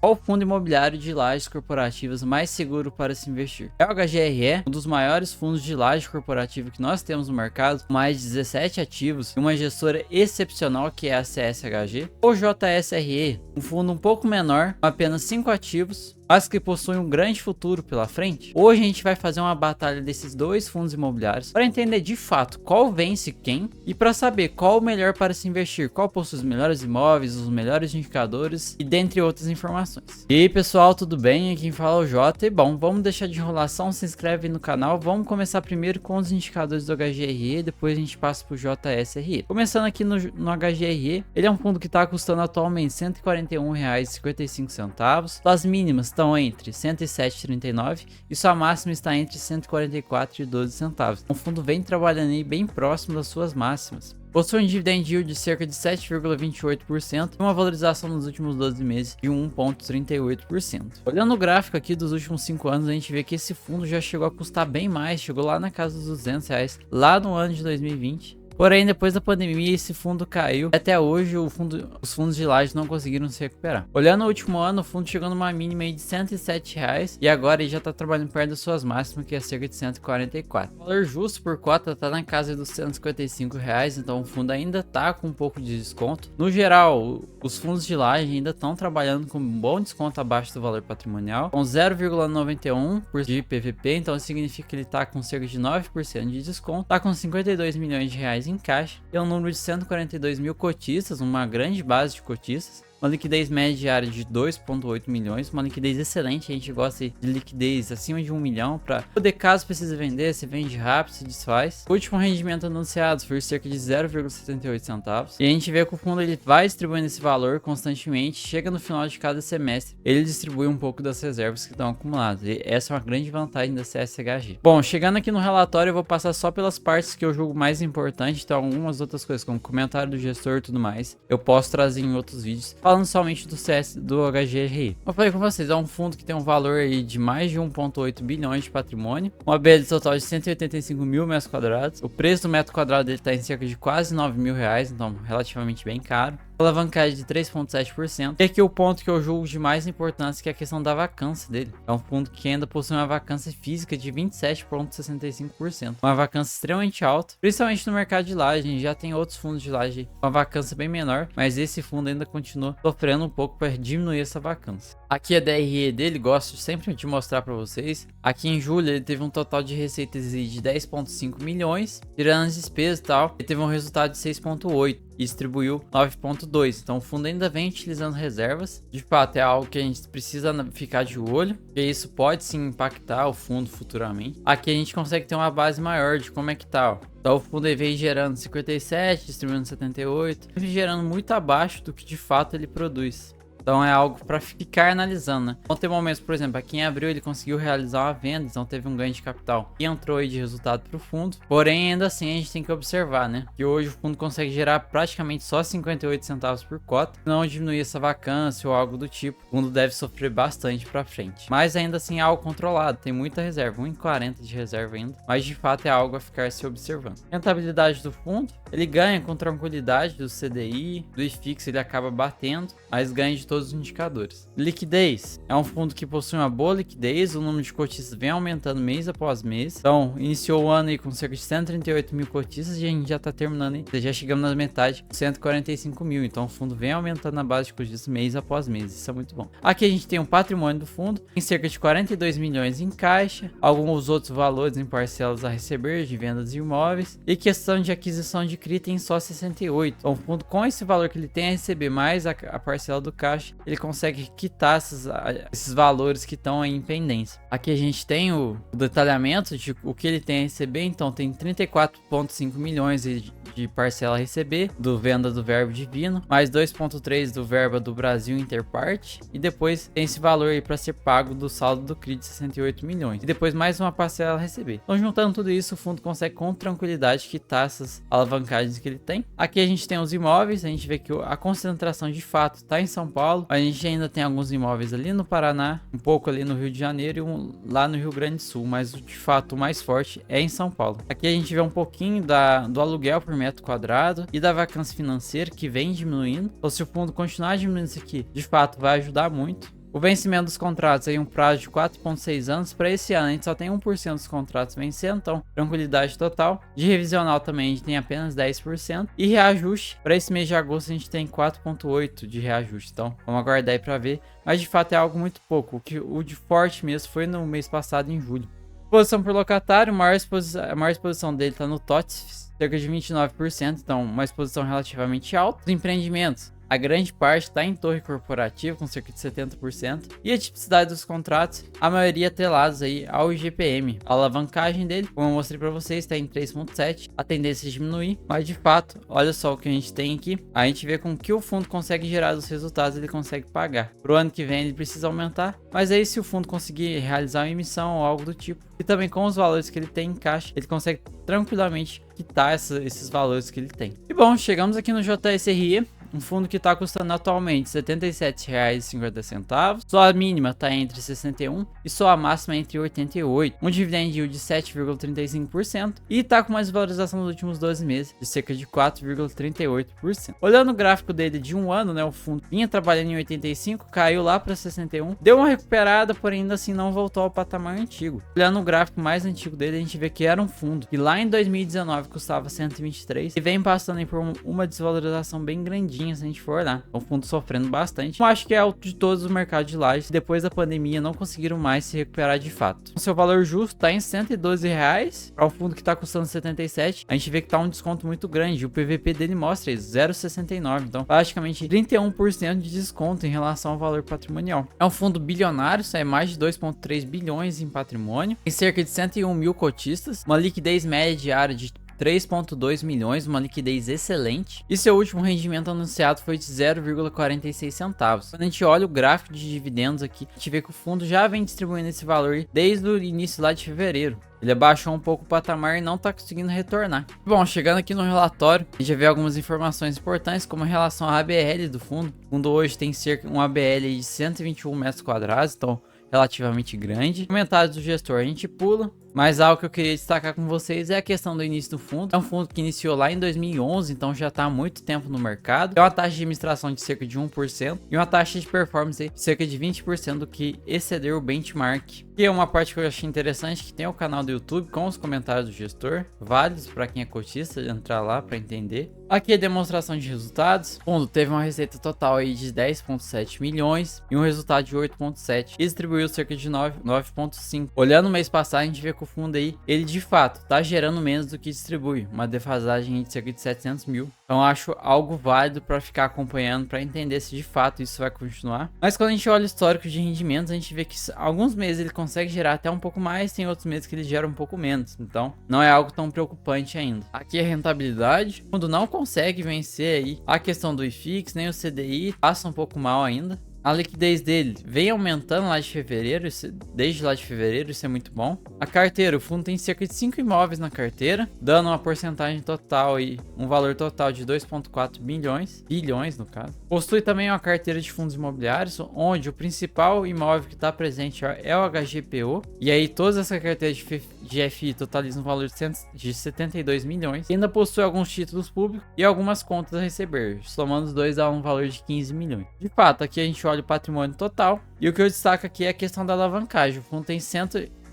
Qual o fundo imobiliário de lajes corporativas mais seguro para se investir? É o HGRE, um dos maiores fundos de laje corporativa que nós temos no mercado, com mais de 17 ativos e uma gestora excepcional que é a CSHG. Ou JSRE, um fundo um pouco menor, com apenas 5 ativos, mas que possui um grande futuro pela frente. Hoje a gente vai fazer uma batalha desses dois fundos imobiliários para entender de fato qual vence quem e para saber qual o melhor para se investir, qual possui os melhores imóveis, os melhores indicadores e dentre outras informações. E aí pessoal, tudo bem? Aqui quem fala é o Jota. E bom, vamos deixar de enrolação, se inscreve no canal. Vamos começar primeiro com os indicadores do HGRE, depois a gente passa para o JSRE. Começando aqui no HGRE, ele é um fundo que está custando atualmente R$ 141,55. Suas mínimas estão entre 107,39 e sua máxima está entre 144,12 centavos. O fundo vem trabalhando aí bem próximo das suas máximas. Possui um dividend yield de cerca de 7,28% e uma valorização nos últimos 12 meses de 1,38%. Olhando o gráfico aqui dos últimos 5 anos, a gente vê que esse fundo já chegou a custar bem mais, chegou lá na casa dos R$200 lá no ano de 2020. Porém, depois da pandemia, esse fundo caiu. Até hoje, os fundos de laje não conseguiram se recuperar. Olhando o último ano, o fundo chegou numa mínima aí de R$107 e agora ele já está trabalhando perto das suas máximas, que é cerca de 144. O valor justo por cota está na casa dos R$155, então o fundo ainda está com um pouco de desconto. No geral, os fundos de laje ainda estão trabalhando com um bom desconto abaixo do valor patrimonial, com 0,91% de PVP, então significa que ele está com cerca de 9% de desconto, está com 52 milhões de reais em caixa, tem um número de 142 mil cotistas, uma grande base de cotistas, uma liquidez média diária de 2,8 milhões, uma liquidez excelente. A gente gosta de liquidez acima de 1 milhão para poder, caso precise vender, se vende rápido, se desfaz. O último rendimento anunciado foi cerca de 0,78 centavos. E a gente vê que o fundo ele vai distribuindo esse valor constantemente, chega no final de cada semestre, ele distribui um pouco das reservas que estão acumuladas. E essa é uma grande vantagem da CSHG. Bom, chegando aqui no relatório, eu vou passar só pelas partes que eu julgo mais importantes, então algumas outras coisas, como comentário do gestor e tudo mais, eu posso trazer em outros vídeos. Falando somente do HGRE. Eu falei com vocês, é um fundo que tem um valor aí de mais de 1,8 bilhões de patrimônio, uma BL total de 185 mil metros quadrados. O preço do metro quadrado dele está em cerca de quase 9 mil reais, então relativamente bem caro. Alavancagem de 3,7%. E aqui o ponto que eu julgo de mais importância, que é a questão da vacância dele. É um fundo que ainda possui uma vacância física de 27,65%. Uma vacância extremamente alta, principalmente no mercado de laje. Já tem outros fundos de laje com uma vacância bem menor, mas esse fundo ainda continua sofrendo um pouco para diminuir essa vacância. Aqui a DRE dele, gosto sempre de mostrar para vocês. Aqui em julho ele teve um total de receitas de 10,5 milhões, tirando as despesas e tal. Ele teve um resultado de 6,8 e distribuiu 9,2. Então o fundo ainda vem utilizando reservas. De fato é algo que a gente precisa ficar de olho, porque isso pode sim impactar o fundo futuramente. Aqui a gente consegue ter uma base maior de como é que tá, ó. Então o fundo veio gerando 57, distribuindo 78, gerando muito abaixo do que de fato ele produz. Então é algo para ficar analisando, né? Vão ter momentos, por exemplo, aqui em abril ele conseguiu realizar uma venda, então teve um ganho de capital e entrou aí de resultado para o fundo. Porém, ainda assim a gente tem que observar, né? Que hoje o fundo consegue gerar praticamente só 58 centavos por cota. Se não diminuir essa vacância ou algo do tipo, o fundo deve sofrer bastante para frente. Mas ainda assim é algo controlado, tem muita reserva, 1,40 de reserva ainda. Mas de fato é algo a ficar se observando. Rentabilidade do fundo, ele ganha com tranquilidade do CDI, do IFIX ele acaba batendo, mas ganha de todos os indicadores. Liquidez, é um fundo que possui uma boa liquidez, o número de cotistas vem aumentando mês após mês. Então, iniciou o ano aí com cerca de 138 mil cotistas e a gente já está terminando aí, já chegamos na metade, 145 mil. Então, o fundo vem aumentando a base de cotistas mês após mês, isso é muito bom. Aqui a gente tem um patrimônio do fundo, em cerca de 42 milhões em caixa, alguns outros valores em parcelas a receber de vendas de imóveis e questão de aquisição de CRI tem só 68. Então, o fundo com esse valor que ele tem a receber mais a parcela do caixa, ele consegue quitar esses valores que estão em pendência. Aqui a gente tem o detalhamento de o que ele tem a receber, então tem 34,5 milhões de parcela a receber do venda do verbo divino, mais 2,3 do verba do Brasil Interparte, e depois tem esse valor aí para ser pago do saldo do CRI de 68 milhões, e depois mais uma parcela a receber. Então, juntando tudo isso, o fundo consegue com tranquilidade quitar essas alavancagens que ele tem. Aqui a gente tem os imóveis, a gente vê que a concentração de fato está em São Paulo, a gente ainda tem alguns imóveis ali no Paraná, um pouco ali no Rio de Janeiro e lá no Rio Grande do Sul, mas de fato o mais forte é em São Paulo. Aqui a gente vê um pouquinho do aluguel por metro quadrado e da vacância financeira que vem diminuindo. Então, se o fundo continuar diminuindo isso aqui, de fato vai ajudar muito. O vencimento dos contratos aí um prazo de 4,6 anos. Para esse ano a gente só tem 1% dos contratos vencendo, então tranquilidade total. De revisional também a gente tem apenas 10%. E reajuste, para esse mês de agosto a gente tem 4,8% de reajuste. Então vamos aguardar aí para ver. Mas de fato é algo muito pouco. O de forte mesmo foi no mês passado, em julho. Exposição por locatário, a maior exposição dele está no TOTS, cerca de 29%, então uma exposição relativamente alta. Os empreendimentos, a grande parte está em torre corporativa, com cerca de 70%. E a tipicidade dos contratos, a maioria atrelados aí ao IGPM. A alavancagem dele, como eu mostrei para vocês, está em 3,7. A tendência é diminuir, mas de fato, olha só o que a gente tem aqui. A gente vê com que o fundo consegue gerar os resultados, ele consegue pagar. Pro ano que vem ele precisa aumentar, mas aí se o fundo conseguir realizar uma emissão ou algo do tipo, e também com os valores que ele tem em caixa, ele consegue tranquilamente quitar esses valores que ele tem. E bom, chegamos aqui no JSRE. Um fundo que está custando atualmente R$ 77,50. Só a mínima está entre 61 e só a máxima entre 88. Um dividend yield de 7,35% e está com uma desvalorização nos últimos 12 meses de cerca de 4,38%. Olhando o gráfico dele de um ano, né, o fundo vinha trabalhando em 85, caiu lá para 61, deu uma recuperada, porém ainda assim não voltou ao patamar antigo. Olhando o gráfico mais antigo dele, a gente vê que era um fundo que lá em 2019 custava 123 e vem passando aí por uma desvalorização bem grandinha. Se a gente for olhar, o fundo sofrendo bastante. Eu acho que é o de todos os mercados de lajes, depois da pandemia não conseguiram mais se recuperar de fato. O seu valor justo está em R$ 112 para o fundo que está custando 77. A gente vê que está um desconto muito grande. O PVP dele mostra isso, 0,69, então praticamente 31% de desconto em relação ao valor patrimonial. É um fundo bilionário, sai mais de 2,3 bilhões em patrimônio, tem cerca de 101 mil cotistas, uma liquidez média diária de 3,2 milhões, uma liquidez excelente. E seu último rendimento anunciado foi de 0,46 centavos. Quando a gente olha o gráfico de dividendos aqui, a gente vê que o fundo já vem distribuindo esse valor desde o início lá de fevereiro. Ele abaixou um pouco o patamar e não está conseguindo retornar. Bom, chegando aqui no relatório, a gente já vê algumas informações importantes, como em relação à ABL do fundo. O fundo hoje tem cerca de um ABL de 121 metros quadrados, então relativamente grande. Comentários do gestor a gente pula. Mas algo que eu queria destacar com vocês é a questão do início do fundo. É um fundo que iniciou lá em 2011, então já está há muito tempo no mercado. Tem uma taxa de administração de cerca de 1% e uma taxa de performance de cerca de 20% do que exceder o benchmark. E é uma parte que eu achei interessante, que tem o canal do YouTube com os comentários do gestor, válidos para quem é cotista, entrar lá para entender. Aqui é a demonstração de resultados. O fundo teve uma receita total aí de 10,7 milhões e um resultado de 8,7 e distribuiu cerca de 9,5. Olhando o mês passado, a gente vê que o fundo aí, ele de fato tá gerando menos do que distribui, uma defasagem de cerca de 700 mil. Então acho algo válido para ficar acompanhando, para entender se de fato isso vai continuar. Mas quando a gente olha o histórico de rendimentos, a gente vê que alguns meses ele consegue gerar até um pouco mais, tem outros meses que ele gera um pouco menos. Então não é algo tão preocupante ainda. Aqui é rentabilidade. O fundo não consegue vencer aí a questão do IFIX, nem o CDI, passa um pouco mal ainda. A liquidez dele vem aumentando lá de fevereiro, desde lá de fevereiro, isso é muito bom. A carteira, o fundo tem cerca de 5 imóveis na carteira, dando uma porcentagem total e um valor total de 2,4 bilhões no caso. Possui também uma carteira de fundos imobiliários, onde o principal imóvel que está presente é o HGPO. E aí todas essas carteiras de FI totalizam um valor de 72 milhões. E ainda possui alguns títulos públicos e algumas contas a receber, somando os dois dá um valor de 15 milhões. De fato, aqui a gente olha o patrimônio total. E o que eu destaco aqui é a questão da alavancagem. O fundo tem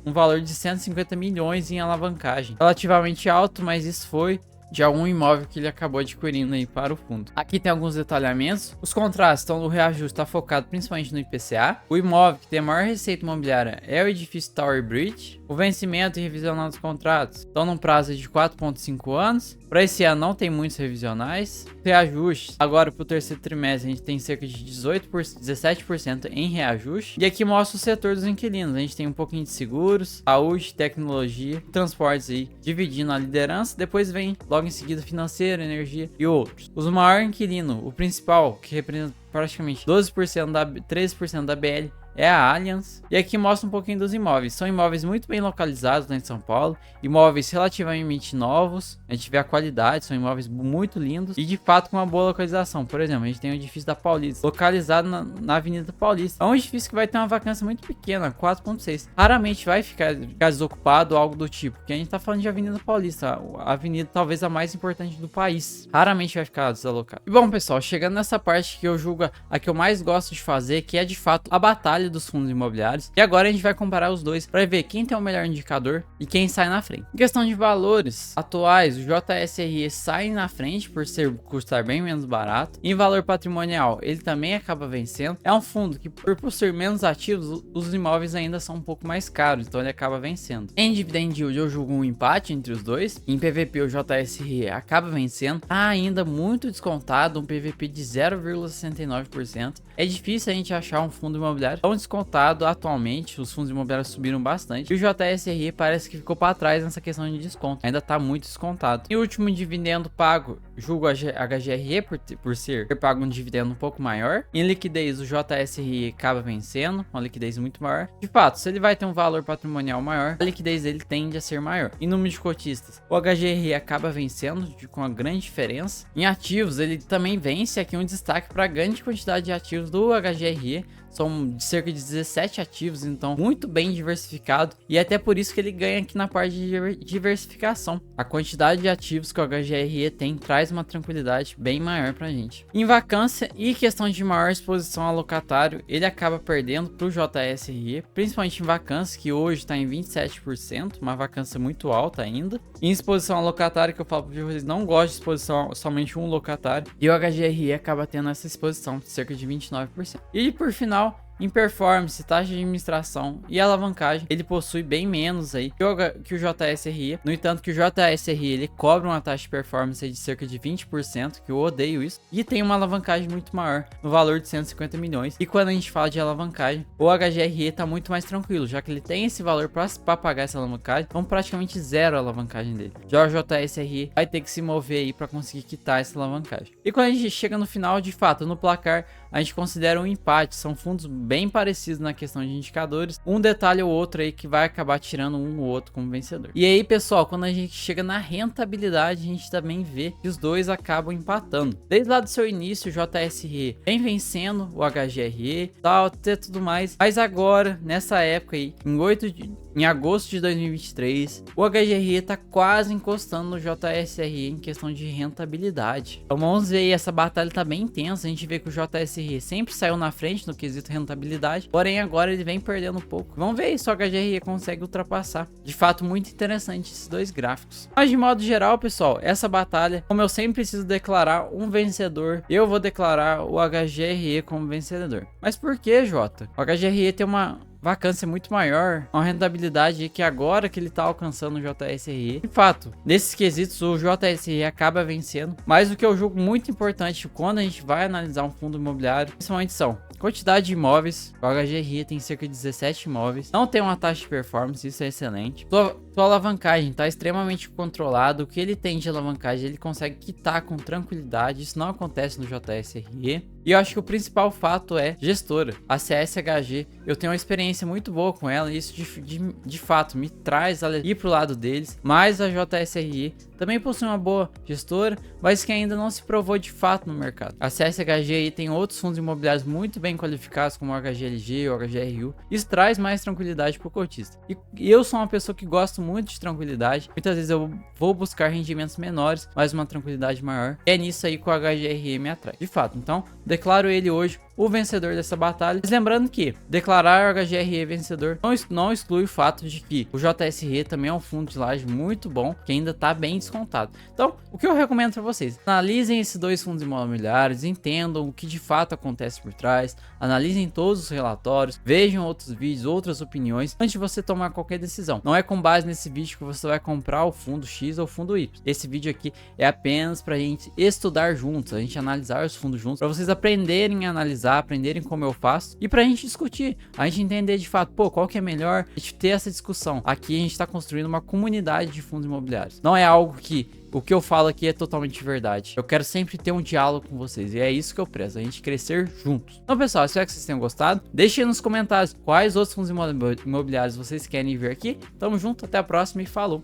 um valor de 150 milhões em alavancagem. Relativamente alto, mas isso foi de algum imóvel que ele acabou adquirindo aí para o fundo. Aqui tem alguns detalhamentos. Os contratos estão no reajuste, está focado principalmente no IPCA. O imóvel que tem a maior receita imobiliária é o edifício Tower Bridge. O vencimento e revisional dos contratos estão num prazo de 4,5 anos. Para esse ano não tem muitos revisionais. Reajustes, agora para o terceiro trimestre a gente tem cerca de 17% em reajuste. E aqui mostra o setor dos inquilinos. A gente tem um pouquinho de seguros, saúde, tecnologia, transportes aí, dividindo a liderança. Depois vem logo em seguida financeiro, energia e outros. Os maiores inquilinos, o principal, que representa praticamente 13% da BL, é a Allianz. E aqui mostra um pouquinho dos imóveis. São imóveis muito bem localizados lá em São Paulo, imóveis relativamente novos, a gente vê a qualidade, são imóveis muito lindos e de fato com uma boa localização. Por exemplo, a gente tem o edifício da Paulista, localizado na Avenida Paulista. É um edifício que vai ter uma vacância muito pequena, 4,6. Raramente vai ficar desocupado ou algo do tipo, porque a gente tá falando de Avenida Paulista, a avenida talvez a mais importante do país. Raramente vai ficar desalocado. E bom, pessoal, chegando nessa parte que eu julgo a que eu mais gosto de fazer, que é de fato a batalha dos fundos imobiliários. E agora a gente vai comparar os dois para ver quem tem o melhor indicador e quem sai na frente. Em questão de valores atuais, o JSRE sai na frente por custar bem menos barato. Em valor patrimonial, ele também acaba vencendo. É um fundo que, por possuir menos ativos, os imóveis ainda são um pouco mais caros, então ele acaba vencendo. Em dividend yield, eu julgo um empate entre os dois. Em PVP, o JSRE acaba vencendo. Tá ainda muito descontado, um PVP de 0,69%. É difícil a gente achar um fundo imobiliário tão descontado atualmente. Os fundos imobiliários subiram bastante. E o JSRE parece que ficou para trás nessa questão de desconto. Ainda tá muito descontado. E o último dividendo pago, julgo a HGRE por ser pago um dividendo um pouco maior. Em liquidez, o JSRE acaba vencendo, uma liquidez muito maior. De fato, se ele vai ter um valor patrimonial maior, a liquidez dele tende a ser maior. Em número de cotistas, o HGRE acaba vencendo com uma grande diferença. Em ativos, ele também vence. Aqui um destaque para a grande quantidade de ativos do HGRE. São de cerca de 17 ativos, então muito bem diversificado. E até por isso que ele ganha aqui na parte de diversificação. A quantidade de ativos que o HGRE tem traz uma tranquilidade bem maior pra gente. Em vacância e questão de maior exposição a locatário, ele acaba perdendo pro JSRE, principalmente em vacância, que hoje está em 27%, uma vacância muito alta ainda. Em exposição a locatário, que eu falo para vocês, não gosto de exposição a somente um locatário, e o HGRE acaba tendo essa exposição de cerca de 29%. E por final, em performance, taxa de administração e alavancagem, ele possui bem menos aí que o JSRE. No entanto, que o JSRE ele cobra uma taxa de performance de cerca de 20%, que eu odeio isso, e tem uma alavancagem muito maior, no valor de 150 milhões. E quando a gente fala de alavancagem, o HGRE tá muito mais tranquilo, já que ele tem esse valor para pagar essa alavancagem, então praticamente zero a alavancagem dele. Já o JSRE vai ter que se mover aí para conseguir quitar essa alavancagem. E quando a gente chega no final, de fato, no placar, a gente considera um empate. São fundos bem parecidos na questão de indicadores, um detalhe ou outro aí que vai acabar tirando um ou outro como vencedor. E aí, pessoal, quando a gente chega na rentabilidade, a gente também vê que os dois acabam empatando. Desde lá do seu início, o JSRE vem vencendo o HGRE, tal, até tudo mais, mas agora, nessa época aí, em agosto de 2023, o HGRE tá quase encostando no JSRE em questão de rentabilidade. Então vamos ver aí, essa batalha tá bem intensa. A gente vê que o JSRE sempre saiu na frente no quesito rentabilidade, porém agora ele vem perdendo um pouco. Vamos ver aí se o HGRE consegue ultrapassar. De fato, muito interessante esses dois gráficos. Mas de modo geral, pessoal, essa batalha, como eu sempre preciso declarar um vencedor, eu vou declarar o HGRE como vencedor. Mas por que, Jota? O HGRE tem uma vacância muito maior, uma rentabilidade que agora que ele tá alcançando o JSRE. De fato, nesses quesitos o JSRE acaba vencendo, mas o que eu julgo muito importante quando a gente vai analisar um fundo imobiliário, principalmente são quantidade de imóveis. O HGRE tem cerca de 17 imóveis, não tem uma taxa de performance, isso é excelente. Sua alavancagem está extremamente controlado, o que ele tem de alavancagem ele consegue quitar com tranquilidade, isso não acontece no JSRE. E eu acho que o principal fato é gestora, a CSHG. Eu tenho uma experiência muito boa com ela, e isso de fato me traz a ir pro lado deles. Mas a JSRE também possui uma boa gestora, mas que ainda não se provou de fato no mercado. A CSHG aí tem outros fundos imobiliários muito bem qualificados, como o HGLG ou o HGRU. Isso traz mais tranquilidade pro cotista. E eu sou uma pessoa que gosto muito de tranquilidade. Muitas vezes eu vou buscar rendimentos menores, mas uma tranquilidade maior. E é nisso aí que o HGRE me atrai. De fato, então, declaro ele hoje o vencedor dessa batalha. Mas lembrando que declarar o HGRE vencedor não exclui o fato de que o JSRE também é um fundo de laje muito bom, que ainda está bem descontado. Então, o que eu recomendo para vocês? Analisem esses dois fundos imobiliários, entendam o que de fato acontece por trás, analisem todos os relatórios, vejam outros vídeos, outras opiniões, antes de você tomar qualquer decisão. Não é com base nesse vídeo que você vai comprar o fundo X ou o fundo Y. Esse vídeo aqui é apenas para a gente estudar juntos, a gente analisar os fundos juntos, para vocês aprenderem a analisar, aprenderem como eu faço e pra gente discutir, a gente entender de fato, pô, qual que é melhor, a gente ter essa discussão. Aqui a gente tá construindo uma comunidade de fundos imobiliários. Não é algo que o que eu falo aqui é totalmente verdade. Eu quero sempre ter um diálogo com vocês, e é isso que eu prezo, a gente crescer juntos. Então, pessoal, espero que vocês tenham gostado. Deixem nos comentários quais outros fundos imobiliários vocês querem ver aqui. Tamo junto, até a próxima e falou!